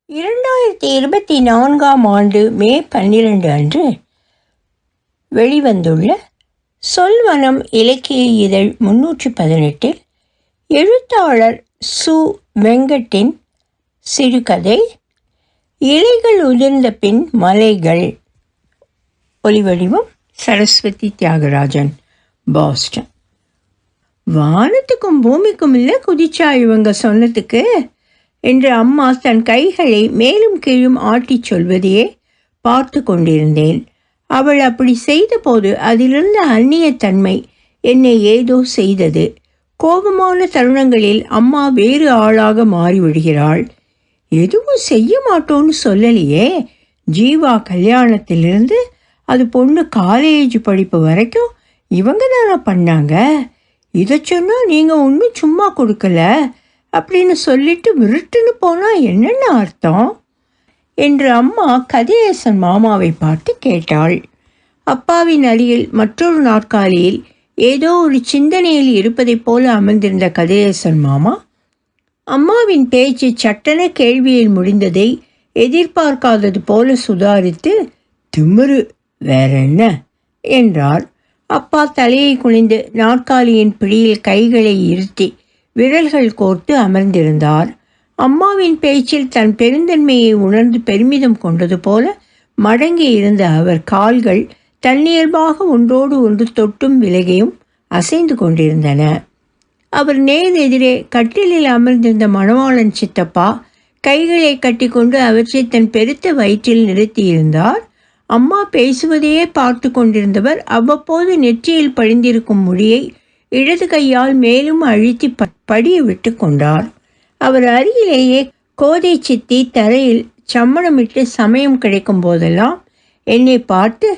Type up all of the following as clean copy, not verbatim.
2024 மே 12 அன்று வெளிவந்துள்ள சொல்வனம் இலக்கிய இதழ் 318 எழுத்தாளர் சு. வெங்கட்டின் சிறுகதை இலைகள் உதிர்ந்த பின் மலைகள். ஒலிவடிவம் சரஸ்வதி தியாகராஜன், பாஸ்டன். வானத்துக்கும் பூமிக்கும் இல்லை குதிச்சா இவங்க சொன்னதுக்கு என்று அம்மா தன் கைகளை மேலும் கீழும் ஆட்டிச் சொல்வதையே பார்த்து கொண்டிருந்தேன். அவள் அப்படி செய்தபோது அதிலிருந்த அந்நியத்தன்மை என்னை ஏதோ செய்தது. கோபமான தருணங்களில் அம்மா வேறு ஆளாக மாறிவிடுகிறாள். எதுவும் செய்ய மாட்டோன்னு சொல்லலையே. ஜீவா கல்யாணத்திலிருந்து அது பொண்ணு காலேஜ் படிப்பு வரைக்கும் இவங்க தானே பண்ணாங்க. இதை சொன்னால் நீங்கள் ஒன்றும் சும்மா கொடுக்கல அப்படின்னு சொல்லிட்டு விருட்டுன்னு போனால் என்னென்ன அர்த்தம் என்று அம்மா கதிரேசன் மாமாவை பார்த்து கேட்டாள். அப்பாவின் அருகில் மற்றொரு நாற்காலியில் ஏதோ ஒரு சிந்தனையில் இருப்பதைப் போல அமர்ந்திருந்த கதிரேசன் மாமா அம்மாவின் பேச்சு சட்டென கேள்வியில் முடிந்ததை எதிர்பார்க்காதது போல சுதாரித்து, திமிரு வேற என்ன என்றார். அப்பா தலையை குனிந்து நாற்காலியின் பிடியில் கைகளை இருத்தி விரல்கள் கோர்த்து அமர்ந்திருந்தார். அம்மாவின் பேச்சில் தன் பெருந்தன்மையை உணர்ந்து பெருமிதம் கொண்டது போல மடங்கி இருந்த அவர் கால்கள் தன்னியல்பாக ஒன்றோடு ஒன்று தொட்டும் விலகியும் அசைந்து கொண்டிருந்தன. அவர் நேர் எதிரே கட்டிலில் அமர்ந்திருந்த மணவாளன் சித்தப்பா கைகளை கட்டிக்கொண்டு அவற்றை தன் பெருத்த வயிற்றில் நிறுத்தியிருந்தார். அம்மா பேசுவதையே பார்த்து கொண்டிருந்தவர் அவ்வப்போது நெற்றியில் படிந்திருக்கும் முடியை இடது கையால் மேலும் அழுத்தி படிய விட்டு கொண்டார். அவர் அருகிலேயே கோதை சித்தி தரையில் சம்மணமிட்டு சமயம் கிடைக்கும் போதெல்லாம் என்னை பார்த்து,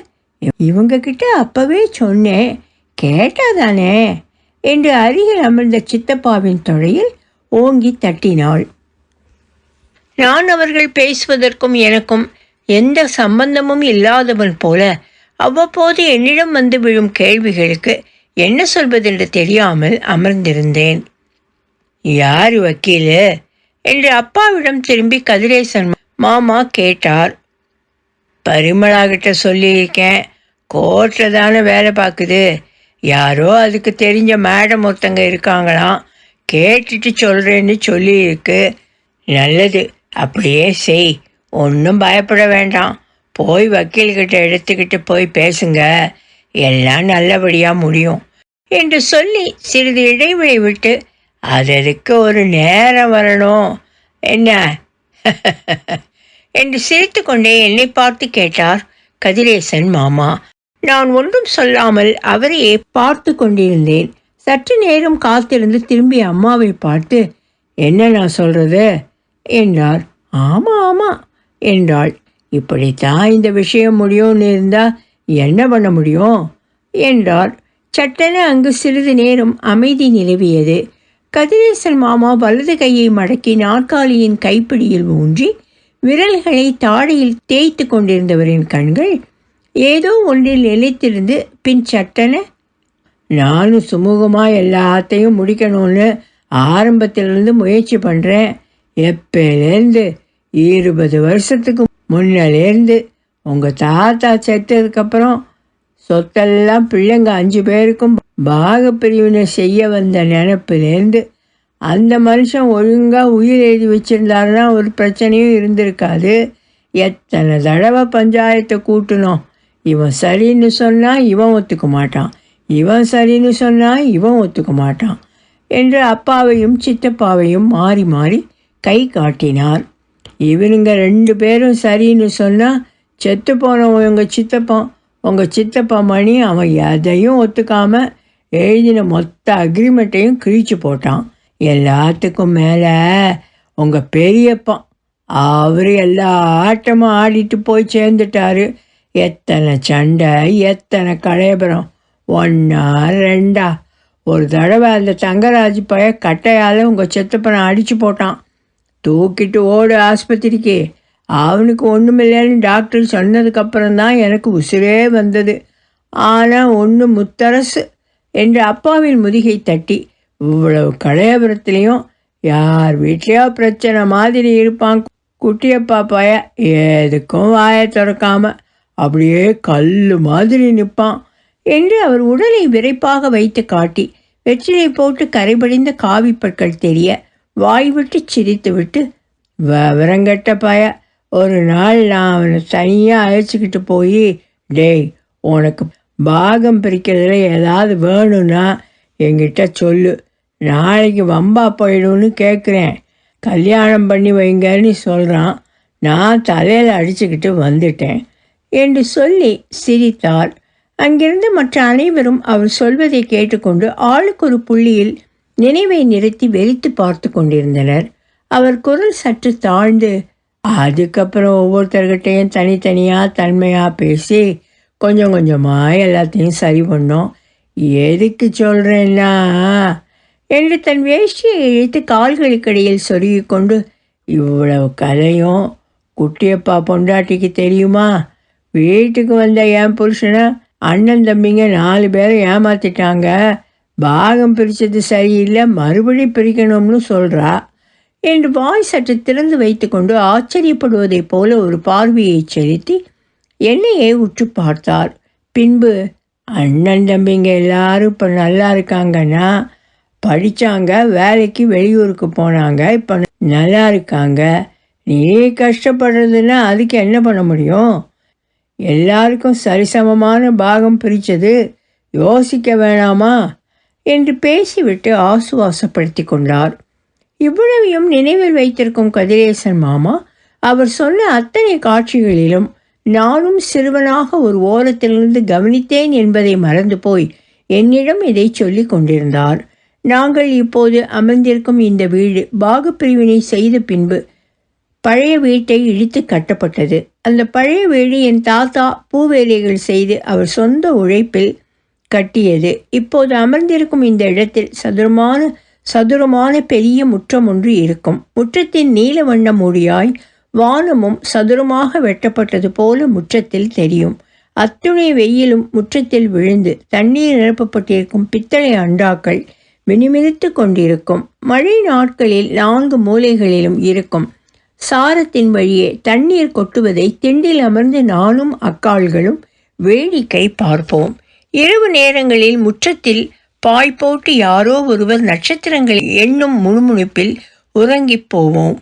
இவங்க கிட்ட அப்பவே சொன்னேன் கேட்டாதானே என்று அருகில் அமர்ந்த சித்தப்பாவின் தொடையில் ஓங்கி தட்டினாள். நான் அவர்கள் பேசுவதற்கும் எனக்கும் எந்த சம்பந்தமும் இல்லாதவன் போல அவ்வப்போது என்னிடம் வந்து விழும் கேள்விகளுக்கு என்ன சொல்வதென்று தெரியாமல் அமர்ந்திருந்தேன். யார் வக்கீலு என்று அப்பாவிடம் திரும்பி கதிரேசன் மாமா கேட்டார். பரிமளாகிட்ட சொல்லியிருக்கேன், கோர்ட்டில் தானே வேலை பார்க்குது. யாரோ அதுக்கு தெரிஞ்ச மேடம் ஒருத்தங்க இருக்காங்களாம், கேட்டுட்டு சொல்கிறேன்னு சொல்லியிருக்கு. நல்லது, அப்படியே செய், ஒன்றும் பயப்பட வேண்டாம். போய் வக்கீல்கிட்ட எடுத்துக்கிட்டு போய் பேசுங்க, எல்லாம் நல்லபடியாக முடியும் என்று சொல்லி சிறிது இடைவெளி விட்டு, அதற்கு ஒரு நேரம் வரணும் என்ன என்று சிரித்து கொண்டே என்னை பார்த்து கேட்டார் கதிரேசன் மாமா. நான் ஒன்றும் சொல்லாமல் அவரையே பார்த்து கொண்டிருந்தேன். சற்று நேரம் காத்திருந்து திரும்பி அம்மாவை பார்த்து, என்ன நான் சொல்கிறது என்றார். ஆமாம் ஆமாம் என்றாள். இப்படித்தான் இந்த விஷயம் முடியும்னு இருந்தால் என்ன பண்ண முடியும் என்றார். சட்டென அங்கு சிறிது நேரம் அமைதி நிலவியது. கதிரேசன் மாமா வலது கையை மடக்கி நாற்காலியின் கைப்பிடியில் ஊன்றி விரல்களை தாடையில் தேய்த்து கொண்டிருந்தவரின் கண்கள் ஏதோ ஒன்றில் நிலைத்திருந்து பின் சட்டென, நானும் சுமூகமாக எல்லாத்தையும் முடிக்கணும்னு ஆரம்பத்திலிருந்து முயற்சி பண்ணுறேன். எப்போலேருந்து 20 வருஷத்துக்கு முன்னாலேருந்து உங்கள் தாத்தா செத்ததுக்கப்புறம் சொத்தெல்லாம் பிள்ளைங்க 5 பேருக்கும் பாகப்பிரிவினை செய்ய வந்த நினப்பிலேருந்து அந்த மனுஷன் ஒழுங்காக உயிர் எழுதி வச்சுருந்தாருன்னா ஒரு பிரச்சனையும் இருந்திருக்காது. எத்தனை தடவை பஞ்சாயத்தை கூட்டணும். இவன் சரின்னு சொன்னால் இவன் ஒத்துக்க மாட்டான், இவன் சரின்னு சொன்னால் இவன் ஒத்துக்க மாட்டான் என்று அப்பாவையும் சித்தப்பாவையும் மாறி மாறி கை காட்டினார். இவனுங்க 2 பேரும் சரின்னு சொன்னால் செத்து போனவங்க உங்கள் சித்தப்பா மணி அவன் எதையும் ஒத்துக்காமல் எழுதின மொத்த அக்ரிமெண்ட்டையும் கிழிச்சு போட்டான். எல்லாத்துக்கும் மேலே உங்கள் பெரியப்பா அவர் எல்லா ஆட்டமும் ஆடிட்டு போய் சேர்ந்துட்டாரு. எத்தனை சண்டை, எத்தனை கலையபுரம், 1 2 ஒரு தடவை அந்த தங்கராஜ் பைய கட்டையால் உங்கள் சித்தப்பனை அடித்து போட்டான். தூக்கிட்டு ஓடு ஆஸ்பத்திரிக்கு. அவனுக்கு ஒன்றுமில்லைன்னு டாக்டர் சொன்னதுக்கப்புறம்தான் எனக்கு உசுரே வந்தது. ஆனால் ஒன்று முத்தரசு என்று அப்பாவின் முதுகை தட்டி, இவ்வளவு கலையபுரத்துலேயும் யார் வீட்லையோ பிரச்சனை மாதிரி இருப்பான், குட்டியப்பா பய எதுக்கும் வாயை திறக்காம அப்படியே கல் மாதிரி நிற்பான் என்று அவர் உடலை விரைப்பாக வைத்து காட்டி வெற்றிலை போட்டு கரைபடிந்த காவிப்பற்கள் தெரிய வாய் விட்டு சிரித்து விட்டு, விவரங்கட்ட பய, ஒரு நாள் நான் அவனை தனியாக அழைச்சிக்கிட்டு போய், டேய் உனக்கு பாகம் பிரிக்கிறதுல ஏதாவது வேணும்னா என்கிட்ட சொல்லு, நாளைக்கு வம்பா போயிடும்னு கேட்குறேன், கல்யாணம் பண்ணி வைங்கன்னு சொல்கிறான், நான் தலையில் அடிச்சுக்கிட்டு வந்துட்டேன் என்று சொல்லி சிரித்தார். அங்கிருந்து மற்ற அனைவரும் அவர் சொல்வதை கேட்டுக்கொண்டு ஆளுக்கு ஒரு புள்ளியில் நினைவை நிறுத்தி வெறித்து பார்த்து கொண்டிருந்தனர். அவர் குரல் சற்று தாழ்ந்து, அதுக்கப்புறம் ஒவ்வொருத்தர்கிட்டையும் தனித்தனியாக தன்மையாக பேசி கொஞ்சம் கொஞ்சமாக எல்லாத்தையும் சரி பண்ணோம். எதுக்கு சொல்கிறேன்னா என்று தன் வேஷ்டியை இழுத்து கால்களுக்கிடையில் சொருகி கொண்டு, இவ்வளவு கதையும் குட்டியப்பா பொண்டாட்டிக்கு தெரியுமா? வீட்டுக்கு வந்த என் புருஷனை அண்ணன் தம்பிங்க 4 பேரை ஏமாத்திட்டாங்க, பாகம் பிரித்தது சரியில்லை, மறுபடி பிரிக்கணும்னு சொல்கிறா என்று வாய் சற்று திறந்து வைத்து கொண்டு ஆச்சரியப்படுவதைப் போல ஒரு பார்வையை செலுத்தி என்னையே உற்று பார்த்தார். பின்பு, அண்ணன் தம்பிங்க எல்லாரும் இப்போ நல்லா இருக்காங்கன்னா, படித்தாங்க, வேலைக்கு வெளியூருக்கு போனாங்க, இப்போ நல்லா இருக்காங்க, நீ கஷ்டப்படுறதுன்னா அதுக்கு என்ன பண்ண முடியும்? எல்லாருக்கும் சரிசமமான பாகம் பிரித்தது யோசிக்க வேணாமா என்று பேசிவிட்டு ஆசுவாசப்படுத்தி கொண்டார். இவ்வளவையும் நினைவில் வைத்திருக்கும் கதிரேசன் மாமா அவர் சொன்ன அத்தனை காட்சிகளிலும் நானும் சிறுவனாக ஒரு ஓரத்திலிருந்து கவனித்தேன் என்பதை மறந்து போய் என்னிடம் இதை சொல்லி கொண்டிருந்தார். நாங்கள் இப்போது அமர்ந்திருக்கும் இந்த வீடு பாகப்பிரிவினை செய்த பின்பு பழைய வீட்டை இடித்து கட்டப்பட்டது. அந்த பழைய வீடு என் தாத்தா பூவேலைகள் செய்து அவர் சொந்த உழைப்பில் கட்டியது. இப்போது அமர்ந்திருக்கும் இந்த இடத்தில் சதுரமான பெரிய முற்றம் ஒன்று இருக்கும். முற்றத்தின் நீல வண்ண மூடியாய் வானமும் சதுரமாக வெட்டப்பட்டது போல முற்றத்தில் தெரியும். அத்துணை வெயிலும் முற்றத்தில் விழுந்து தண்ணீர் நிரப்பப்பட்டிருக்கும் பித்தளை அண்டாக்கள் மினுமினுத்து கொண்டிருக்கும். மழை நாட்களில் 4 மூலைகளிலும் இருக்கும் சாரத்தின் வழியே தண்ணீர் கொட்டுவதை திண்டில் அமர்ந்து நானும் அக்காள்களும் வேடிக்கை பார்ப்போம். இரவு நேரங்களில் முற்றத்தில் பாய் போட்டு யாரோ ஒருவர் நட்சத்திரங்களை எண்ணும் முணுமுணுப்பில் உறங்கிப் போவோம்.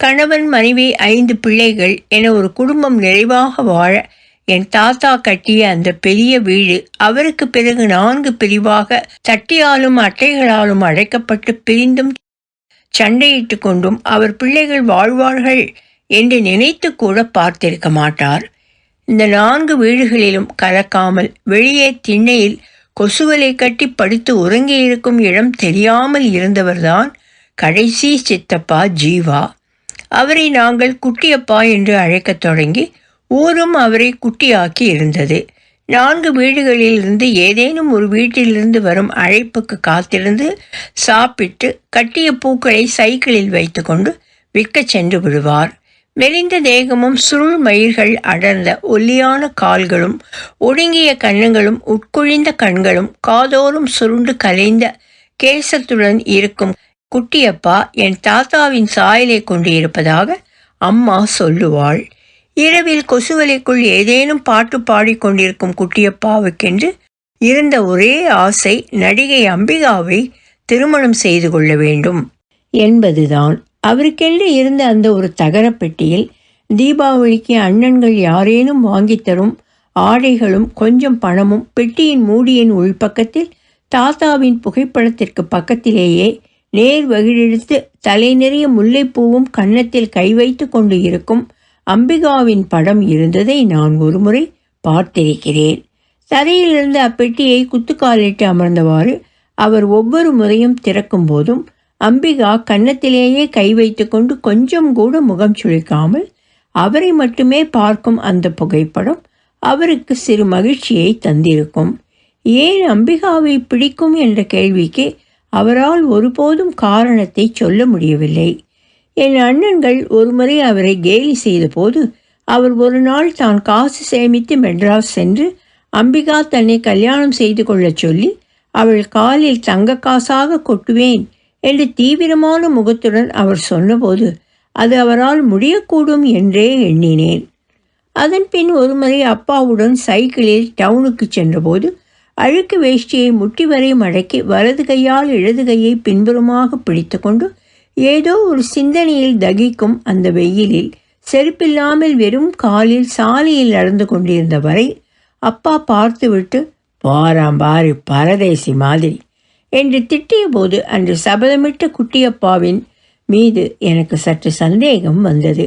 கணவன் மனைவி 5 பிள்ளைகள் என ஒரு குடும்பம் நிறைவாக வாழ என் தாத்தா கட்டிய அந்த பெரிய வீடு அவருக்கு பிறகு 4 பிரிவாக தட்டியாலும் அட்டைகளாலும் அடைக்கப்பட்டு பிரிந்தும் சண்டையிட்டு கொண்டும் அவர் பிள்ளைகள் வாழ்வார்கள் என்று நினைத்து கூட பார்த்திருக்க மாட்டார். இந்த 4 வீடுகளிலும் கலக்காமல் வெளியே திண்ணையில் கொசுவலை கட்டி படுத்து உறங்கியிருக்கும் இடம் தெரியாமல் இருந்தவர்தான் கடைசி சித்தப்பா ஜீவா. அவரை நாங்கள் குட்டியப்பா என்று அழைக்கத் தொடங்கி ஊரும் அவரை குட்டியாக்கி இருந்தது. 4 வீடுகளில் இருந்து ஏதேனும் ஒரு வீட்டிலிருந்து வரும் அழைப்புக்கு காத்திருந்து சாப்பிட்டு கட்டிய பூக்களை சைக்கிளில் வைத்து கொண்டு விற்க சென்று விடுவார். மெலிந்த தேகமும் சுருள் மயிர்கள் அடர்ந்த ஒல்லியான கால்களும் ஒடுங்கிய கண்ணுகளும் உட்குழிந்த கண்களும் காதோறும் சுருண்டு கலைந்த கேசத்துடன் இருக்கும் குட்டியப்பா என் தாத்தாவின் சாயலை கொண்டு இருப்பதாக அம்மா சொல்லுவாள். இரவில் கொசுவலைக்குள் ஏதேனும் பாட்டு பாடிக்கொண்டிருக்கும் குட்டியப்பாவுக்கென்று இருந்த ஒரே ஆசை நடிகை அம்பிகாவை திருமணம் செய்து கொள்ள வேண்டும் என்பதுதான். அவருக்கென்று இருந்த அந்த ஒரு தகரப்பெட்டியில் தீபாவளிக்கு அண்ணன்கள் யாரேனும் வாங்கித்தரும் ஆடைகளும் கொஞ்சம் பணமும் பெட்டியின் மூடியின் உள்பக்கத்தில் தாத்தாவின் புகைப்படத்திற்கு பக்கத்திலேயே நேர் வகிழெடுத்து தலை நிறைய முல்லைப்பூவும் கன்னத்தில் கை வைத்து கொண்டு இருக்கும் அம்பிகாவின் படம் இருந்ததை நான் ஒருமுறை பார்த்திருக்கிறேன். தரையிலிருந்து அப்பெட்டியை குத்துக்காலிட்டு அமர்ந்தவாறு அவர் ஒவ்வொரு முறையும் திறக்கும் போதும் அம்பிகா கன்னத்திலேயே கை வைத்து கொண்டு கொஞ்சம் கூட முகம் சுளிக்காமல் அவரை மட்டுமே பார்க்கும் அந்த புகைப்படம் அவருக்கு சிறு மகிழ்ச்சியை தந்திருக்கும். ஏன் அம்பிகாவை பிடிக்கும் என்ற கேள்விக்கு அவரால் ஒருபோதும் காரணத்தை சொல்ல முடியவில்லை. என் அண்ணன்கள் ஒருமுறை அவரை கேலி செய்த போது அவர் ஒரு நாள் தான் காசு சேமித்து மெட்ராஸ் சென்று அம்பிகா தன்னை கல்யாணம் செய்து கொள்ள சொல்லி அவள் காலில் தங்க காசாக கொட்டுவேன் என்று தீவிரமான முகத்துடன் அவர் சொன்னபோது அது அவரால் முடியக்கூடும் என்றே எண்ணினேன். அதன் பின் ஒருமுறை அப்பாவுடன் சைக்கிளில் டவுனுக்கு சென்றபோது அழுக்கு வேஷ்டியை முட்டி வரை மடக்கி வலது கையால் இடது கையை பின்புறமாக பிடித்து கொண்டு ஏதோ ஒரு சிந்தனையில் தகிக்கும் அந்த வெயிலில் செருப்பில்லாமல் வெறும் காலில் சாலையில் நடந்து கொண்டிருந்த வரை அப்பா பார்த்துவிட்டு, "போறாம் பாரு பரதேசி மாதிரி" என்று திட்டிய போது அன்று சபதமிட்ட குட்டியப்பாவின் மீது எனக்கு சற்று சந்தேகம் வந்தது.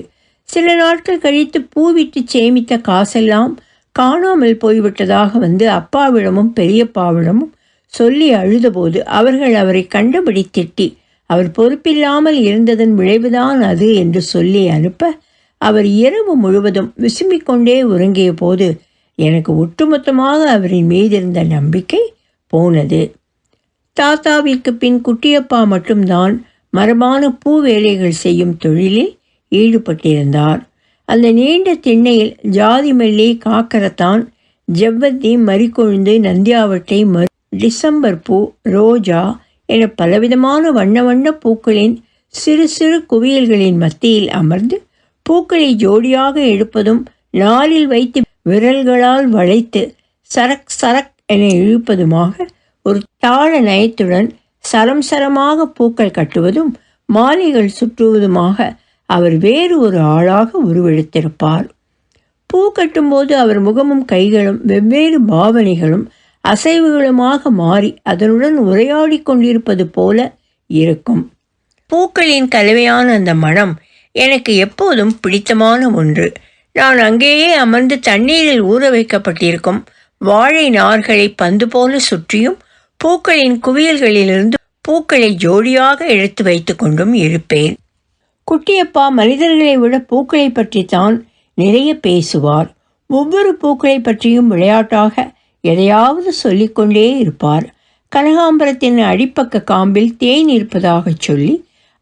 சில நாட்கள் கழித்து பூவிட்டு சேமித்த காசெல்லாம் காணாமல் போய்விட்டதாக வந்து அப்பாவிடமும் பெரியப்பாவிடமும் சொல்லி அழுதபோது அவர்கள் அவரை கண்டபடி திட்டி அவர் பொறுப்பில்லாமல் இருந்ததன் விளைவுதான் அது என்று சொல்லி அனுப்ப அவர் இரவு முழுவதும் விசும்பிக்கொண்டே உறங்கிய போது எனக்கு ஒட்டுமொத்தமாக அவரின் மீதிருந்த நம்பிக்கை போனது. தாத்தாவிற்கு பின் குட்டியப்பா மட்டும்தான் மரபான பூ வேலைகள் செய்யும் தொழிலில் ஈடுபட்டிருந்தார். அந்த நீண்ட திண்ணையில் ஜாதி மல்லி, காக்கரத்தான், ஜவ்வத்தி, மறிக்கொழுந்து, நந்தியாவட்டை, டிசம்பர் பூ, ரோஜா என பலவிதமான வண்ண வண்ண பூக்களின் சிறு சிறு குவியல்களின் மத்தியில் அமர்ந்து பூக்களை ஜோடியாக எடுப்பதும் நாளில் வைத்து விரல்களால் வளைத்து சரக் சரக் என இழுப்பதுமாக ஒரு தாள நயத்துடன் சரம் சரமாக பூக்கள் கட்டுவதும் மாலைகள் சுற்றுவதுமாக அவர் வேறு ஒரு ஆளாக உருவெடுத்திருப்பார். பூ கட்டும்போது அவர் முகமும் கைகளும் வெவ்வேறு பாவனைகளும் அசைவுகளுமாக மாறி அதனுடன் உரையாடி கொண்டிருப்பது போல இருக்கும். பூக்களின் கலவையான அந்த மனம் எனக்கு எப்போதும் பிடித்தமான ஒன்று. நான் அங்கேயே அமர்ந்து தண்ணீரில் ஊற வைக்கப்பட்டிருக்கும் வாழை நார்களை பந்து போல சுற்றியும் பூக்களின் குவியல்களிலிருந்து பூக்களை ஜோடியாக எடுத்து வைத்து கொண்டும் இருப்பேன். குட்டியப்பா மனிதர்களை விட பூக்களை பற்றித்தான் நிறைய பேசுவார். ஒவ்வொரு பூக்களை பற்றியும் விளையாட்டாக எதையாவது சொல்லிக்கொண்டே இருப்பார். கனகாம்பரத்தின் அடிப்பக்க காம்பில் தேன் இருப்பதாக சொல்லி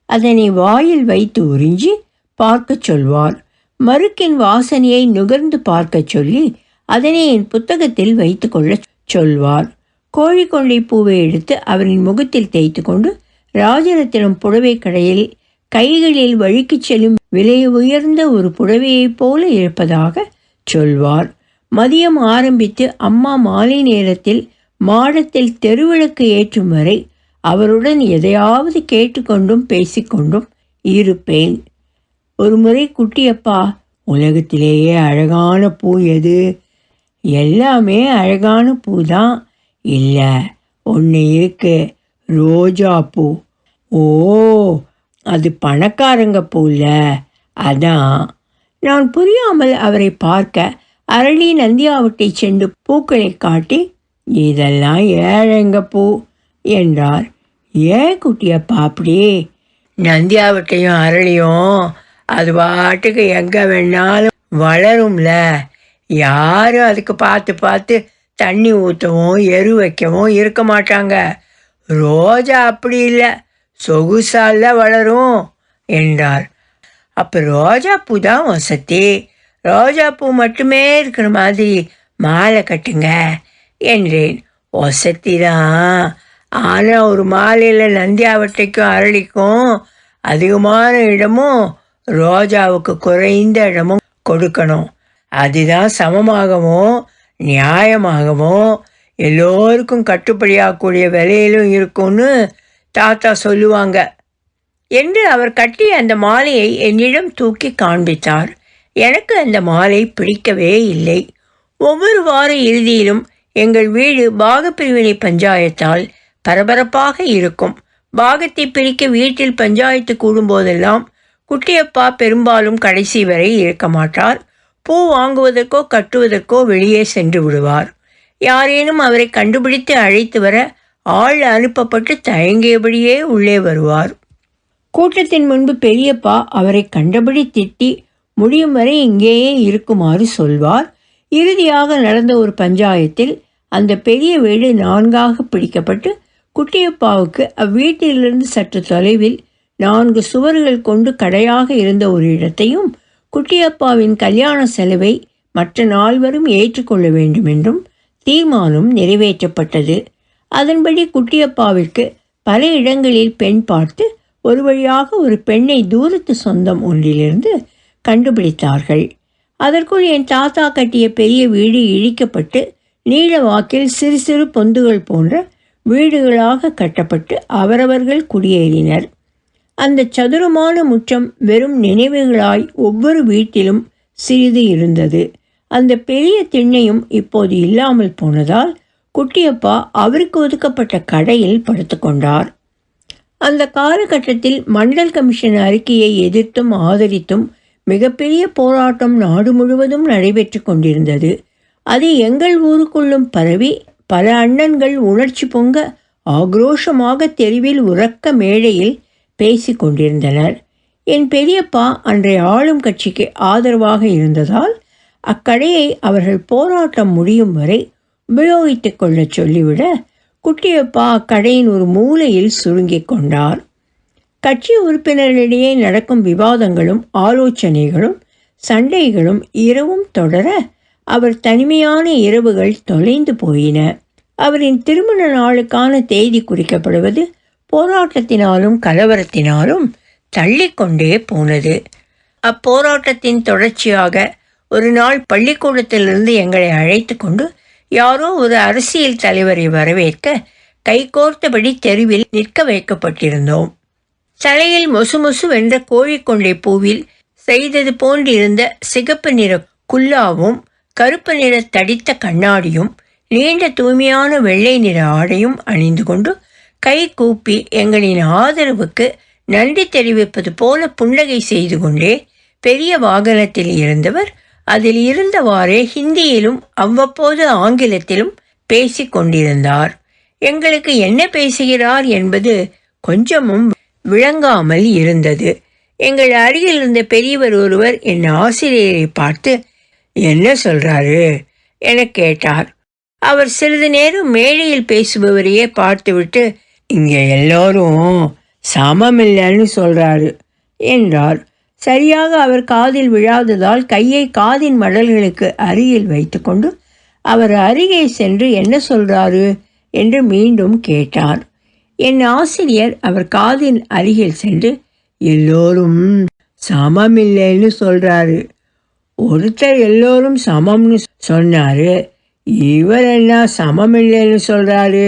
அதனை வாயில் வைத்து உறிஞ்சி பார்க்க சொல்வார். மருக்கின் வாசனையை நுகர்ந்து பார்க்க சொல்லி அதனை என் புத்தகத்தில் வைத்து கொள்ள சொல்வார். கோழிக்கொண்டை பூவை எடுத்து அவரின் முகத்தில் தேய்த்து கொண்டு ராஜரத்தினம் புடவை கடையில் கைகளில் வழுக்கிச் செல்லும் விலை உயர்ந்த ஒரு புடவையைப் போல இருப்பதாக சொல்வார். மதியம் ஆரம்பித்து அம்மா மாலை நேரத்தில் மாடத்தில் தெருவிளக்கு ஏற்றும் வரை அவருடன் எதையாவது கேட்டுக்கொண்டும் பேசிக்கொண்டும் இருப்பேன். ஒரு முறை குட்டியப்பா, "உலகத்திலேயே அழகான பூ எது?" "எல்லாமே அழகான பூ தான்." "இல்லை, ஒன்று இருக்கு, ரோஜா பூ." "ஓ, அது பணக்காரங்க பூல, அதான்." நான் புரியாமல் அவரை பார்க்க அரளி, நந்தியாவட்டை செண்டு பூக்களை காட்டி, "இதெல்லாம் ஏழைங்க பூ" என்றார். "ஏன் குட்டியப்பா அப்படி?" "நந்தியாவட்டையும் அரளியும் அது பாட்டுக்கு எங்கே வேணாலும் வளரும்ல, யாரும் அதுக்கு பார்த்து பார்த்து தண்ணி ஊற்றவும் எரு வைக்கவும் இருக்க மாட்டாங்க. ரோஜா அப்படி இல்லை, சொகுசால வளரும்" என்றார். "அப்போ ரோஜா பூ தான் வசதி, ரோஜா பூ மட்டுமே இருக்கிற மாதிரி மாலை கட்டுங்க" என்றேன். "வசதி தான், ஆனால் ஒரு மாலையில் நந்தியாவட்டைக்கும் அரளிக்கும் அதிகமான இடமும் ரோஜாவுக்கு குறைந்த இடமும் கொடுக்கணும். அதுதான் சமமாகவும் நியாயமாகவும் எல்லோருக்கும் கட்டுப்படியாகக்கூடிய விலையிலும் இருக்கும்னு தாத்தா சொல்லுவாங்க" என்று அவர் கட்டி அந்த மாலையை என்னிடம் தூக்கி காண்பித்தார். எனக்கு அந்த மாலை பிடிக்கவே இல்லை. ஒவ்வொரு வார இறுதியிலும் எங்கள் வீடு பாகப்பிரிவினை பஞ்சாயத்தால் பரபரப்பாக இருக்கும். பாகத்தை பிரிக்க வீட்டில் பஞ்சாயத்து கூடும்போதெல்லாம் குட்டியப்பா பெரும்பாலும் கடைசி வரை இருக்க மாட்டார். பூ வாங்குவதற்கோ கட்டுவதற்கோ வெளியே சென்று விடுவார். யாரேனும் அவரை கண்டுபிடித்து அழைத்து வர ஆள் அனுப்பப்பட்டு தயங்கியபடியே உள்ளே வருவார். கூட்டத்தின் முன்பு பெரியப்பா அவரை கண்டபடி திட்டி முடியும் வரை இங்கேயே இருக்குமாறு சொல்வார். இறுதியாக நடந்த ஒரு பஞ்சாயத்தில் அந்த பெரிய வீடு 4ஆக பிடிக்கப்பட்டு குட்டியப்பாவுக்கு அவ்வீட்டிலிருந்து சற்று தொலைவில் 4 சுவர்கள் கொண்டு கடையாக இருந்த ஒரு இடத்தையும் குட்டியப்பாவின் கல்யாண செலவை மற்ற 4வரும் ஏற்றுக்கொள்ள வேண்டும் என்றும் தீர்மானம் நிறைவேற்றப்பட்டது. அதன்படி குட்டியப்பாவிற்கு பல இடங்களில் பெண் பார்த்து ஒரு வழியாக ஒரு பெண்ணை தூரத்து சொந்தம் ஒன்றிலிருந்து கண்டுபிடித்தார்கள். அதற்குள் என் தாத்தா கட்டிய பெரிய வீடு இழிக்கப்பட்டு நீள வாக்கில் சிறு சிறு பொந்துகள் போன்ற வீடுகளாக கட்டப்பட்டு அவரவர்கள் குடியேறினர். அந்த சதுரமான முற்றம் வெறும் நினைவுகளாய் ஒவ்வொரு வீட்டிலும் சிறிது இருந்தது. அந்த பெரிய திண்ணையும் இப்போது இல்லாமல் போனதால் குட்டியப்பா அவருக்கு ஒதுக்கப்பட்ட கடையில் படுத்துக்கொண்டார். அந்த காலகட்டத்தில் மண்டல் கமிஷன் அறிக்கையை எதிர்த்தும் ஆதரித்தும் மிகப்பெரிய போராட்டம் நாடு முழுவதும் நடைபெற்று கொண்டிருந்தது. அது எங்கள் ஊருக்குள்ளும் பரவி பல அண்ணன்கள் உணர்ச்சி பொங்க ஆக்ரோஷமாக தெருவில் உறக்க மேடையில் பேசி கொண்டிருந்தனர். என் பெரியப்பா அன்றைய ஆளும் கட்சிக்கு ஆதரவாக இருந்ததால் அக்கடையை அவர்கள் போராட்டம் முடியும் வரை உபயோகித்து கொள்ள சொல்லிவிட குட்டியப்பா அக்கடையின் ஒரு மூலையில் சுருங்கிக் கொண்டார். கட்சி உறுப்பினர்களிடையே நடக்கும் விவாதங்களும் ஆலோசனைகளும் சண்டைகளும் இரவும் தொடர அவர் தனிமையான இரவுகள் தொலைந்து போயின. அவரின் திருமண நாளுக்கான தேதி குறிக்கப்படுவது போராட்டத்தினாலும் கலவரத்தினாலும் தள்ளிக்கொண்டே போனது. அப்போராட்டத்தின் தொடர்ச்சியாக ஒரு நாள் பள்ளிக்கூடத்திலிருந்து எங்களை அழைத்து கொண்டு யாரோ ஒரு அரசியல் தலைவரை வரவேற்க கைகோர்த்தபடி தெருவில் நிற்க வைக்கப்பட்டிருந்தோம். தலையில் மொசு மொசு வென்ற கோழிக்கொண்டை பூவில் செய்தது போன்றிருந்த சிகப்பு நிற குல்லாவும் கருப்பு நிற தடித்த கண்ணாடியும் நீண்ட தூய்மையான வெள்ளை நிற ஆடையும் அணிந்து கொண்டு கை கூப்பி எங்களின் ஆதரவுக்கு நன்றி தெரிவிப்பது போல புன்னகை செய்து கொண்டே பெரிய வாகனத்தில் இருந்தவர் அதில் இருந்தவாறே ஹிந்தியிலும் அவ்வப்போது ஆங்கிலத்திலும் பேசி கொண்டிருந்தார். எங்களுக்கு என்ன பேசுகிறார் என்பது கொஞ்சமும் விளங்காமல் இருந்தது. எங்கள் அருகில் இருந்த பெரியவர் ஒருவர் என் ஆசிரியரை பார்த்து என்ன சொல்றாரு என கேட்டார். அவர் சிறிது நேரம் மேடையில் பேசுபவரையே பார்த்துவிட்டு இங்கே எல்லோரும் சமமில்லைன்னு சொல்றாரு என்றார். சரியாக அவர் காதில் விழாததால் கையை காதின் மடல்களுக்கு அருகில் வைத்துக்கொண்டு அவர் அருகே சென்று என்ன சொல்றாரு என்று மீண்டும் கேட்டார். என் ஆசிரியர் அவர் காதின் அருகில் சென்று எல்லோரும் சமமில்லைன்னு சொல்றாரு. ஒருத்தர் எல்லோரும் சமம்னு சொன்னாரு, இவர் என்ன சமமில்லைன்னு சொல்றாரு,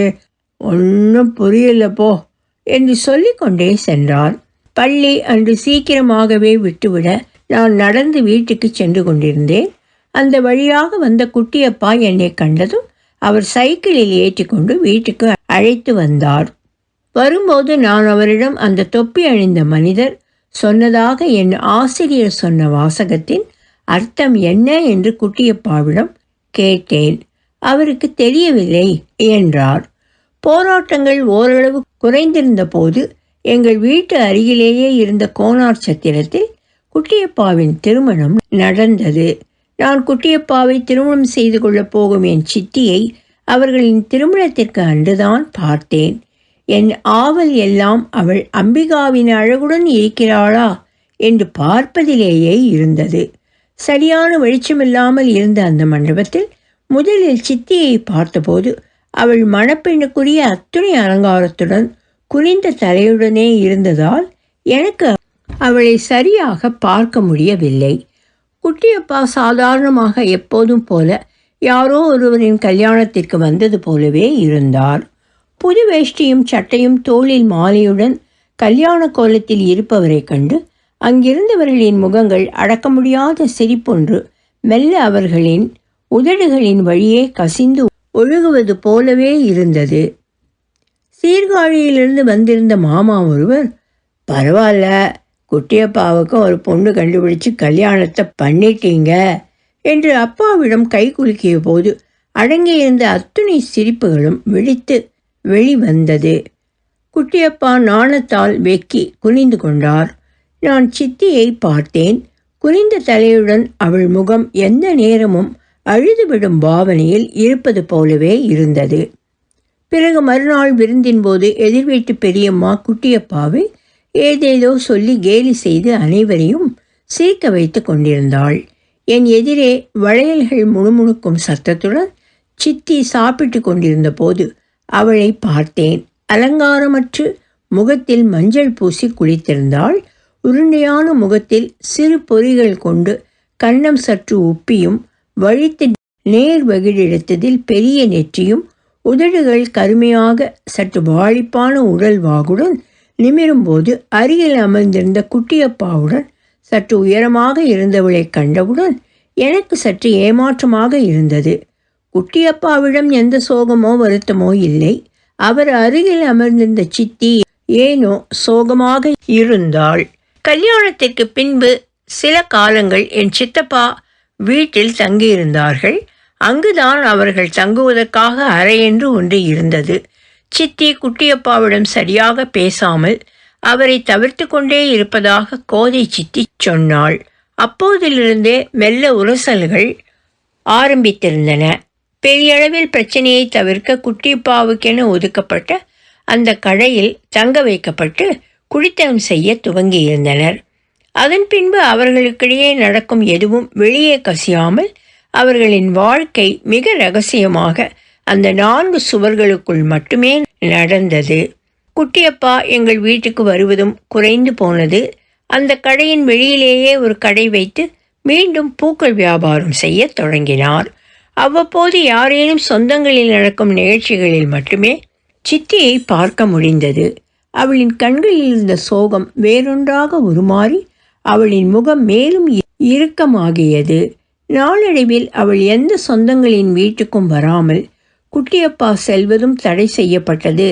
ஒன்றும் புரியல போ என்று சொல்லிக்கொண்டே சென்றார். பள்ளி அன்று சீக்கிரமாகவே விட்டுவிட நான் நடந்து வீட்டுக்கு சென்று கொண்டிருந்தேன். அந்த வழியாக வந்த குட்டியப்பா என்னை கண்டதும் அவர் சைக்கிளில் ஏற்றிக்கொண்டு வீட்டுக்கு அழைத்து வந்தார். வரும்போது நான் அவரிடம் அந்த தொப்பி அணிந்த மனிதர் சொன்னதாக என் ஆசிரியர் சொன்ன வாசகத்தின் அர்த்தம் என்ன என்று குட்டியப்பாவிடம் கேட்டேன். அவருக்கு தெரியவில்லை என்றார். போராட்டங்கள் ஓரளவு குறைந்திருந்த போது எங்கள் வீட்டு அருகிலேயே இருந்த கோனார் சத்திரத்தில் குட்டியப்பாவின் திருமணம் நடந்தது. நான் குட்டியப்பாவை திருமணம் செய்து கொள்ளப் போகும் என் சித்தியை அவர்களின் திருமணத்திற்கு அன்றுதான் பார்த்தேன். என் ஆவல் எல்லாம் அவள் அம்பிகாவின் அழகுடன் இருக்கிறாளா என்று பார்ப்பதிலேயே இருந்தது. சரியான வெளிச்சமில்லாமல் இருந்த அந்த மண்டபத்தில் முதலில் சித்தியை பார்த்தபோது அவள் மணப்பெண்ணுக்குரிய அத்துணை அலங்காரத்துடன் குனிந்த தலையுடனே இருந்ததால் எனக்கு அவளை சரியாக பார்க்க முடியவில்லை. குட்டியப்பா சாதாரணமாக எப்போதும் போல யாரோ ஒருவரின் கல்யாணத்திற்கு வந்தது போலவே இருந்தார். புது வேஷ்டியும் சட்டையும் தோளில் மாலையுடன் கல்யாண கோலத்தில் இருப்பவரை கண்டு அங்கிருந்தவர்களின் முகங்கள் அடக்க முடியாத சிரிப்பொன்று மெல்ல அவர்களின் உதடுகளின் வழியே கசிந்து ஒழுகுவது போலவே இருந்தது. சீர்காழியிலிருந்து வந்திருந்த மாமா ஒருவர், பரவாயில்ல, குட்டியப்பாவுக்கு ஒரு பொண்ணு கண்டுபிடிச்சு கல்யாணத்தை பண்ணிட்டீங்க என்று அப்பாவிடம் கை குலுக்கிய போது அடங்கியிருந்த அத்துணை சிரிப்புகளும் வெடித்து வெளிவந்தது. குட்டியப்பா நாணத்தால் வெக்கி குனிந்து கொண்டார். நான் சித்தியை பார்த்தேன். குனிந்த தலையுடன் அவள் முகம் எந்த நேரமும் அழுதுவிடும் பாவனையில் இருப்பது போலவே இருந்தது. பிறகு மறுநாள் விருந்தின் போது எதிர்வீட்டு பெரியம்மா குட்டியப்பாவை ஏதேதோ சொல்லி கேலி செய்து அனைவரையும் சிரிக்க வைத்து கொண்டிருந்தாள். என் எதிரே வளையல்கள் முணுமுணுக்கும் சத்தத்துடன் சித்தி சாப்பிட்டு கொண்டிருந்த போது அவளை பார்த்தேன். அலங்காரமற்று முகத்தில் மஞ்சள் பூசி குளித்திருந்தாள். உருண்டையான முகத்தில் சிறு பொறிகள் கொண்டு கன்னம் சற்று உப்பியும் வழித்து நேர் வகிடெடுத்ததில் பெரிய நெற்றியும் உதடுகள் கருமையாக சற்று வாழிப்பான உடல் வாகுடன் நிமிரும்போது அருகில் அமர்ந்திருந்த குட்டியப்பாவுடன் சற்று உயரமாக இருந்தவளை கண்டவுடன் எனக்கு சற்று ஏமாற்றமாக இருந்தது. குட்டியப்பாவிடம் எந்த சோகமோ வருத்தமோ இல்லை. அவர் அருகில் அமர்ந்திருந்த சித்தி ஏனோ சோகமாக இருந்தாள். கல்யாணத்திற்கு பின்பு சில காலங்கள் என் சித்தப்பா வீட்டில் தங்கியிருந்தார்கள். அங்குதான் அவர்கள் தங்குவதற்காக அறையென்று ஒன்று இருந்தது. சித்தி குட்டியப்பாவிடம் சரியாக பேசாமல் அவரை தவிர்த்து கொண்டே இருப்பதாக கோதை சித்தி சொன்னாள். அப்போதிலிருந்தே மெல்ல உரசல்கள் ஆரம்பித்திருந்தன. பெரியளவில் பிரச்சனையை தவிர்க்க குட்டியப்பாவுக்கென ஒதுக்கப்பட்ட அந்த கடையில் தங்க வைக்கப்பட்டு குடித்தனம் செய்ய துவங்கியிருந்தனர். அதன் பின்பு அவர்களுக்கிடையே நடக்கும் எதுவும் வெளியே கசியாமல் அவர்களின் வாழ்க்கை மிக ரகசியமாக அந்த 4 சுவர்களுக்குள் மட்டுமே நடந்தது. குட்டியப்பா எங்கள் வீட்டுக்கு வருவதும் குறைந்து போனது. அந்த கடையின் வெளியிலேயே ஒரு கடை வைத்து மீண்டும் பூக்கள் வியாபாரம் செய்ய தொடங்கினார். அவ்வப்போது யாரேனும் சொந்தங்களில் நடக்கும் நிகழ்ச்சிகளில் மட்டுமே சித்தியை பார்க்க முடிந்தது. அவளின் கண்களில் இருந்த சோகம் வேறொன்றாக உருமாறி அவளின் முகம் மேலும் இறுக்கமாகியது. நாளடைவில் அவள் எந்த சொந்தங்களின் வீட்டுக்கும் வராமல் குட்டியப்பா செல்வதும் தடை செய்யப்பட்டது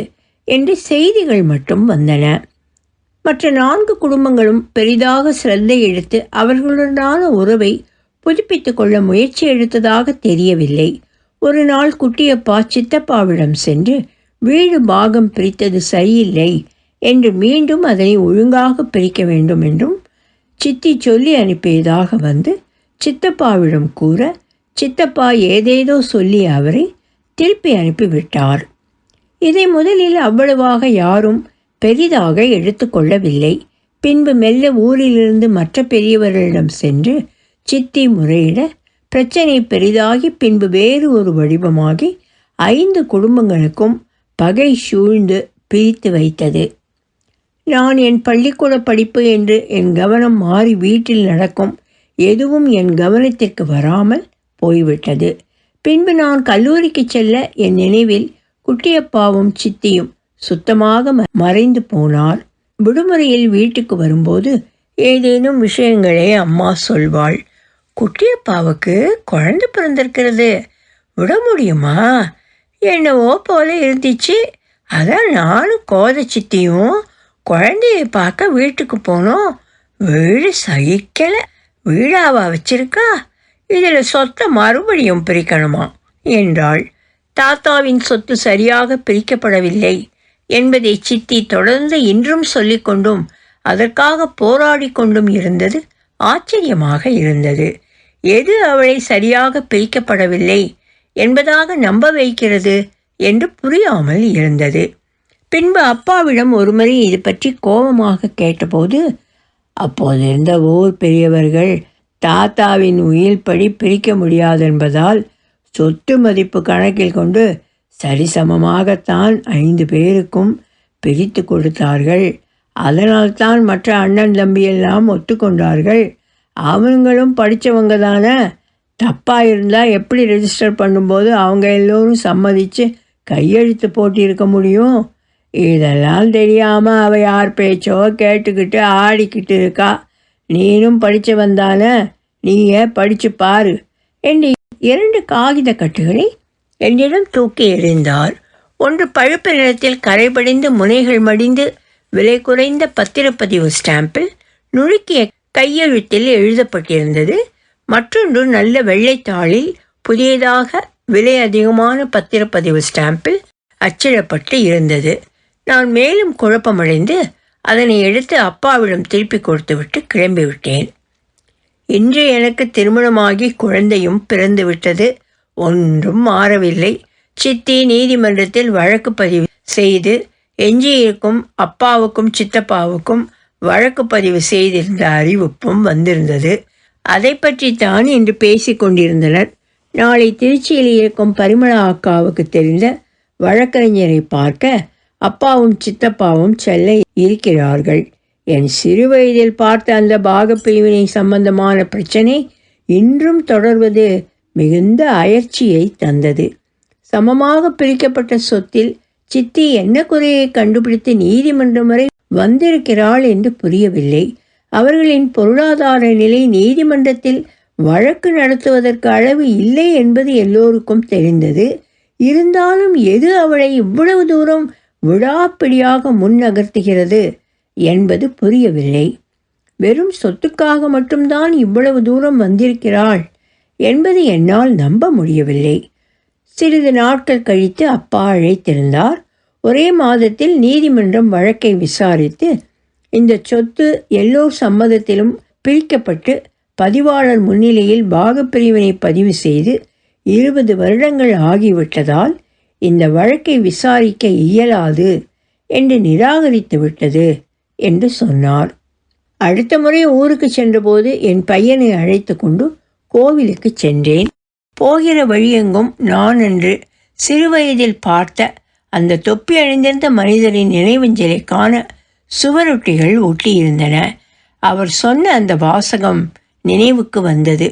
என்று செய்திகள் மட்டும் வந்தன. மற்ற 4 குடும்பங்களும் பெரிதாக சிரத்தை எடுத்து அவர்களுடனான உறவை புதுப்பித்து கொள்ள முயற்சி எடுத்ததாக தெரியவில்லை. ஒரு நாள் குட்டியப்பா சித்தப்பாவிடம் சென்று வீடு பாகம் பிரித்தது சரியில்லை என்று மீண்டும் அதனை ஒழுங்காக பிரிக்க வேண்டும் என்றும் சித்தி சொல்லி அனுப்பியதாக வந்து சித்தப்பாவிடம் கூற சித்தப்பா ஏதேதோ சொல்லி அவரை திருப்பி அனுப்பிவிட்டார். இதை முதலில் அவ்வளவாக யாரும் பெரிதாக எடுத்துக்கொள்ளவில்லை. பின்பு மெல்ல ஊரிலிருந்து மற்ற பெரியவர்களிடம் சென்று சித்தி முறையிட பிரச்சனை பெரிதாகி பின்பு வேறு ஒரு வடிவமாகி 5 குடும்பங்களுக்கும் பகை சூழ்ந்து பிரித்து வைத்தது. நான் என் பள்ளிக்கூட படிப்பு என்று என் கவனம் மாறி வீட்டில் நடக்கும் எதுவும் என் கவனத்திற்கு வராமல் போய்விட்டது. பின்பு நான் கல்லூரிக்கு செல்ல என் நினைவில் குட்டியப்பாவும் சித்தியும் சுத்தமாக மறைந்து போனார். விடுமுறையில் வீட்டுக்கு வரும்போது ஏதேனும் விஷயங்களே அம்மா சொல்வாள். குட்டியப்பாவுக்கு குழந்தை பிறந்திருக்கிறது, விட முடியுமா? என்னவோ போல இருந்துச்சு. அதான் நானும் கோதை சித்தியும் குழந்தையை பார்க்க வீட்டுக்கு போனோம். வீடு சகிக்கலை. வீடாவா வச்சிருக்கா? இதில் சொத்தை மறுபடியும் பிரிக்கணுமா என்றாள். தாத்தாவின் சொத்து சரியாக பிரிக்கப்படவில்லை என்பதை சித்தி தொடர்ந்து இன்றும் சொல்லிக்கொண்டும் அதற்காக போராடி கொண்டும் இருந்தது ஆச்சரியமாக இருந்தது. எது அவளை சரியாக பிரிக்கப்படவில்லை என்பதாக நம்ப வைக்கிறது என்று புரியாமல் இருந்தது. பின்பு அப்பாவிடம் ஒருமுறை இது பற்றி கோபமாக கேட்டபோது, அப்போது இருந்த ஊர் பெரியவர்கள் தாத்தாவின் உயில்படி பிரிக்க முடியாதென்பதால் சொத்து மதிப்பு கணக்கில் கொண்டு சரிசமமாகத்தான் 5 பேருக்கும் பிரித்து கொடுத்தார்கள். அதனால்தான் மற்ற அண்ணன் தம்பியெல்லாம் ஒத்துக்கொண்டார்கள். அவங்களும் படித்தவங்க தானே. தப்பாக இருந்தால் எப்படி ரெஜிஸ்டர் பண்ணும்போது அவங்க எல்லோரும் சம்மதித்து கையெழுத்து போட்டிருக்க முடியும்? இதெல்லாம் தெரியாமல் அவள் யார் பேச்சோ கேட்டுக்கிட்டு ஆடிக்கிட்டு இருக்கா. நீனும் படித்தவன் தானே, நீயே படித்து பாரு என்று 2 காகித கட்டுகளை என்னிடம் தூக்கி எறிந்தார். ஒன்று பழுப்பு நிறத்தில் கரைபடிந்து முனைகள் மடிந்து விலை குறைந்த பத்திரப்பதிவு ஸ்டாம்பில் நுணுக்கிய கையெழுத்தில் எழுதப்பட்டிருந்தது. மற்றொன்று நல்ல வெள்ளைத்தாளில் புதியதாக விலை அதிகமான பத்திரப்பதிவு ஸ்டாம்பில் அச்சிடப்பட்டு இருந்தது. நான் மேலும் குழப்பமடைந்து அதனை எடுத்து அப்பாவிடம் திருப்பி கொடுத்துவிட்டு கிளம்பிவிட்டேன். இன்று எனக்கு திருமணமாகி குழந்தையும் பிறந்துவிட்டது. ஒன்றும் மாறவில்லை. சித்தி நீதிமன்றத்தில் வழக்கு பதிவு செய்து எஞ்சியிருக்கும் அப்பாவுக்கும் சித்தப்பாவுக்கும் வழக்கு பதிவு செய்திருந்த அறிவிப்பும் வந்திருந்தது. அதை பற்றி தான் இன்று பேசிக்கொண்டிருந்தனர். நாளை திருச்சியில் இருக்கும் பரிமளா அக்காவுக்கு தெரிந்த வழக்கறிஞரை பார்க்க அப்பாவும் சித்தப்பாவும் செல்ல இருக்கிறார்கள். என் சிறு வயதில் பார்த்த அந்த பாகப்பிரிவினை சம்பந்தமான பிரச்சனை இன்றும் தொடர்வது மிகுந்த அயற்சியை தந்தது. சமமாக பிரிக்கப்பட்ட சொத்தில் சித்தி என்ன குறையை கண்டுபிடித்து நீதிமன்றம் வரை வந்திருக்கிறாள் என்று புரியவில்லை. அவர்களின் பொருளாதார நிலை நீதிமன்றத்தில் வழக்கு நடத்துவதற்கு அளவு இல்லை என்பது எல்லோருக்கும் தெரிந்தது. இருந்தாலும் எது அவளை இவ்வளவு தூரம் விடாப்பிடியாக முன்னகர்த்துகிறது என்பது புரியவில்லை. வெறும் சொத்துக்காக மட்டும்தான் இவ்வளவு தூரம் வந்திருக்கிறாள் என்பது என்னால் நம்ப முடியவில்லை. சிறிது நாட்கள் கழித்து அப்பா அழைத்திருந்தார். ஒரே மாதத்தில் நீதிமன்றம் வழக்கை விசாரித்து இந்த சொத்து எல்லோர் சம்மதத்திலும் பிரிக்கப்பட்டு பதிவாளர் முன்னிலையில் பாகப்பிரிவினை பதிவு செய்து 20 வருடங்கள் ஆகிவிட்டதால் இந்த வழக்கை விசாரிக்க இயலாது என்று நிராகரித்து விட்டது என்று சொன்னார். அடுத்த முறை ஊருக்கு சென்றபோது என் பையனை அழைத்து கொண்டு கோவிலுக்கு சென்றேன். போகிற வழியெங்கும் நான் அன்று சிறுவயதில் பார்த்த அந்த தொப்பி அணிந்திருந்த மனிதரின் நினைவஞ்சலை காண சுவரொட்டிகள் ஒட்டியிருந்தன. அவர் சொன்ன அந்த வாசகம் நினைவுக்கு வந்தது.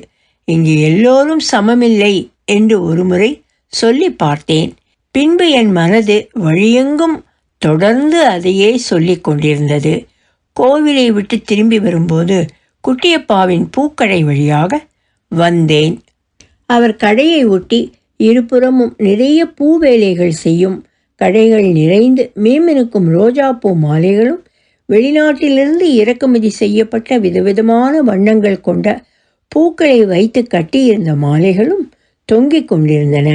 இங்கு எல்லோரும் சமமில்லை என்று ஒருமுறை சொல்லி பார்த்தேன். பின்பு என் மனது வழியெங்கும் தொடர்ந்து அதையே சொல்லிக் கொண்டிருந்தது. கோவிலை விட்டு திரும்பி வரும்போது குட்டியப்பாவின் பூக்கடை வழியாக வந்தேன். அவர் கடையை ஒட்டி இருபுறமும் நிறைய பூவேலைகள் செய்யும் கடைகள் நிறைந்து மீமினுக்கும் ரோஜாப்பூ மாலைகளும் வெளிநாட்டிலிருந்து இறக்குமதி செய்யப்பட்ட விதவிதமான வண்ணங்கள் கொண்ட பூக்களை வைத்து கட்டியிருந்த மாலைகளும் தொங்கிக் கொண்டிருந்தன.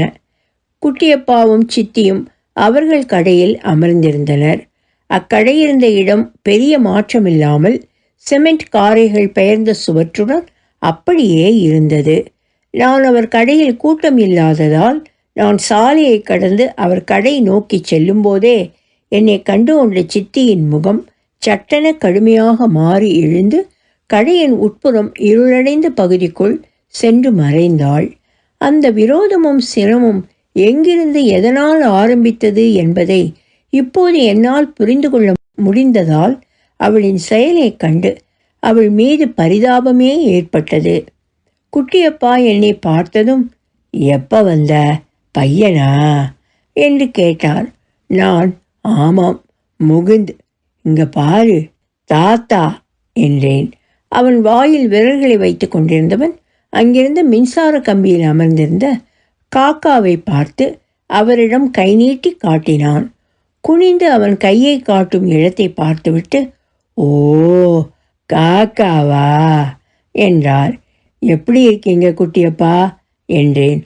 குட்டியப்பாவும் சித்தியும் அவர்கள் கடையில் அமர்ந்திருந்தனர். அக்கடையிருந்த இடம் பெரிய மாற்றமில்லாமல் சிமெண்ட் காரைகள் பெயர்ந்த சுவற்றுடன் அப்படியே இருந்தது. நான் அவர் கடையில் கூட்டம் இல்லாததால் நான் சாலையை கடந்து அவர் கடை நோக்கி செல்லும் போதே என்னை கண்டு கொண்ட சித்தியின் முகம் சட்டென கடுமையாக மாறி எழுந்து கடையின் உட்புறம் இருளடைந்த பகுதிக்குள் சென்று மறைந்தாள். அந்த விரோதமும் சிரமும் எங்கிருந்து எதனால் ஆரம்பித்தது என்பதை இப்போது என்னால் புரிந்து கொள்ள முடிந்ததால் அவளின் செயலை கண்டு அவள் மீது பரிதாபமே ஏற்பட்டது. குட்டியப்பா என்னை பார்த்ததும், எப்போ வந்த, பையனா என்று கேட்டார். நான், ஆமாம் முகுந்த், இங்க பாரு தாத்தா என்றேன். அவன் வாயில் விரல்களை வைத்து கொண்டிருந்தவன் அங்கிருந்த மின்சார கம்பியில் அமர்ந்திருந்த காக்காவை பார்த்து அவரிடம் கை நீட்டி காட்டினான். குனிந்து அவன் கையை காட்டும் இடத்தை பார்த்துவிட்டு, ஓ காக்காவா என்றார். எப்படி இருக்கீங்க குட்டியப்பா என்றேன்.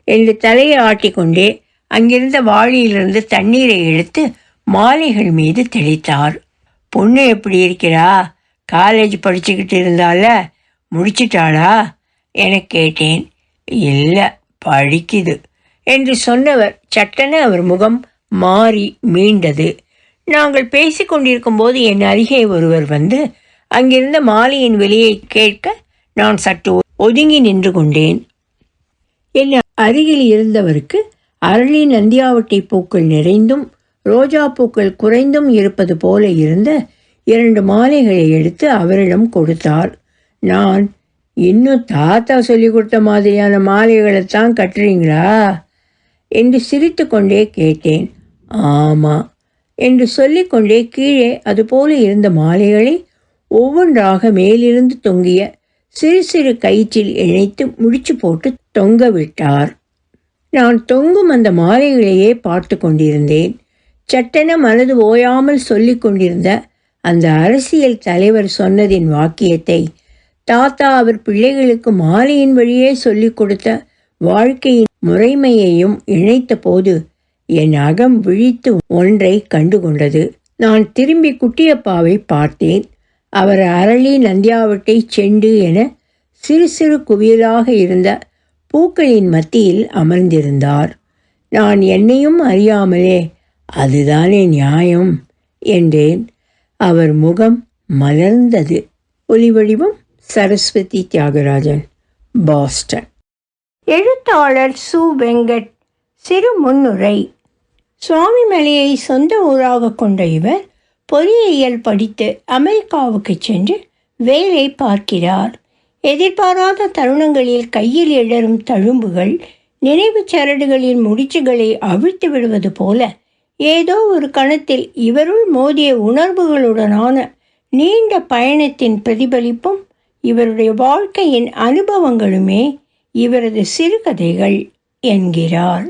என்று தலையை ஆட்டிக்கொண்டே அங்கிருந்த வாளியிலிருந்து தண்ணீரை எடுத்து மாலைகள் மீது தெளித்தார். பொண்ணு எப்படி இருக்கிறா? காலேஜ் படிச்சுக்கிட்டு இருந்தால, முடிச்சிட்டாளா என கேட்டேன். இல்லை, படிக்குது என்று சொன்னவர் சட்டென அவர் முகம் மாறி மீண்டது. நாங்கள் பேசிக்கொண்டிருக்கும் போது என் அருகே ஒருவர் வந்து அங்கிருந்த மாலையின் வெளியை கேட்க நான் சற்று ஒதுங்கி நின்று கொண்டேன். என் அருகில் இருந்தவருக்கு அரளி நந்தியாவட்டை பூக்கள் நிறைந்தும் ரோஜா பூக்கள் குறைந்தும் இருப்பது போல இருந்த 2 மாலைகளை எடுத்து அவரிடம் கொடுத்தார். நான், இன்னும் தாத்தா சொல்லி கொடுத்த மாதிரியான மாலைகளைத்தான் கட்டுறீங்களா என்று சிரித்து கொண்டே கேட்டேன். ஆமாம் என்று சொல்லிக்கொண்டே கீழே அதுபோல இருந்த மாலைகளை ஒவ்வொன்றாக மேலிருந்து தொங்கிய சிறு சிறு கயிற்றில் இணைத்து முடிச்சு போட்டு தொங்க விட்டார். நான் தொங்கும் அந்த மாலைகளையே பார்த்து கொண்டிருந்தேன். சட்டென மனது ஓயாமல் சொல்லி கொண்டிருந்த அந்த அரசியல் தலைவர் சொன்னதின் வாக்கியத்தை தாத்தா அவர் பிள்ளைகளுக்கு மாலையின் வழியே சொல்லிக் கொடுத்த வாழ்க்கையின் முறைமையையும் இணைத்த போது என் அகம் விழித்து ஒன்றை கண்டுகொண்டது. நான் திரும்பி குட்டியப்பாவை பார்த்தேன். அவர் அரளி நந்தியாவட்டை செண்டு என சிறு சிறு குவியலாக இருந்த பூக்களின் மத்தியில் அமர்ந்திருந்தார். நான் என்னையும் அறியாமலே, அதுதானே நியாயம் என்றேன். அவர் முகம் மலர்ந்தது. ஒலிவடிவம் சரஸ்வதி தியாகராஜன், பாஸ்டன். எழுத்தாளர் சு. வெங்கட். சிறு முன்னுரை. சுவாமிமலையை சொந்த ஊராக கொண்ட இவர் பொறியியல் படித்து அமெரிக்காவுக்கு சென்று வேலை பார்க்கிறார். எதிர்பாராத தருணங்களில் கையில் எழரும் தழும்புகள் நினைவுச் சரடுகளின் முடிச்சுகளை அவிழ்த்து விடுவது போல ஏதோ ஒரு கணத்தில் இவருள் மோதிய உணர்வுகளுடனான நீண்ட பயணத்தின் பிரதிபலிப்பும் இவருடைய வாழ்க்கையின் அனுபவங்களுமே இவரது சிறுகதைகள் என்கிறார்.